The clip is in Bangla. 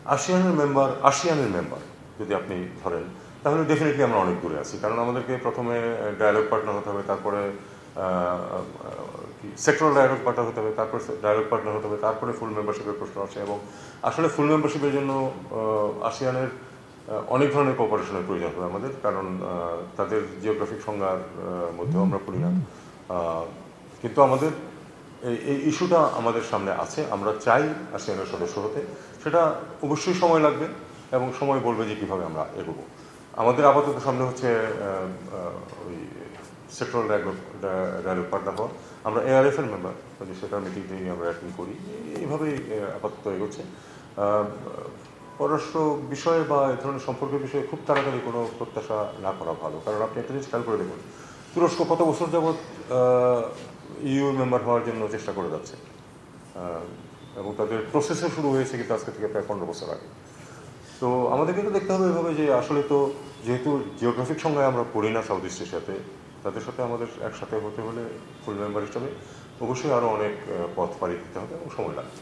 আসিয়ানের মেম্বার যদি আপনি ধরেন, তাহলে ডেফিনেটলি আমরা অনেক দূরে আছি। কারণ আমাদেরকে প্রথমে ডায়ালগ পার্টনার হতে হবে, তারপরে সেক্টরাল ডায়ালগ পার্টনার হতে হবে, তারপরে ডায়ালগ পার্টনার হতে হবে, তারপরে ফুল মেম্বারশিপের প্রশ্ন আসে। এবং আসলে ফুল মেম্বারশিপের জন্য আসিয়ানের অনেক ধরনের কোঅপারেশনের প্রয়োজন হবে আমাদের, কারণ তাদের জিওগ্রাফিক সংজ্ঞার মধ্যেও আমরা পড়ি না। কিন্তু আমাদের এই ইস্যুটা আমাদের সামনে আছে, আমরা চাই আসিয়ানের সদস্য হতে। সেটা অবশ্যই সময় লাগবে এবং সময় বলবে যে কীভাবে আমরা এগোবো। আমাদের আপাতত সামনে হচ্ছে ওই সেক্টরাল ডায়ালগ পার্টনার হওয়া। আমরা ARF এর মেম্বার, সেটার মিটিংটি আমরা অ্যাটেন্ড করি, এইভাবেই আপাতত এগোচ্ছে। পররাষ্ট্র বিষয়ে বা এই ধরনের সম্পর্কের বিষয়ে খুব তাড়াতাড়ি কোনো প্রত্যাশা না করা ভালো। কারণ আপনি একটা জিনিস খেয়াল করে দেখুন, তুরস্ক কত বছর যাবৎ EU মেম্বার হওয়ার জন্য চেষ্টা করে যাচ্ছে, এবং তাদের প্রসেসও শুরু হয়েছে কিন্তু আজকে থেকে প্রায় 15 বছর আগে। তো আমাদেরকে তো দেখতে হবে এভাবে যে আসলে তো যেহেতু জিওগ্রাফিক সংজ্ঞায় আমরা পড়ি না সাউথ ইস্ট এশিয়াতে, তাদের সাথে আমাদের একসাথে হতে হলে ফুল মেম্বার হিসাবে অবশ্যই আরও অনেক পথ পাড়ি দিতে হবে এবং সময় লাগবে।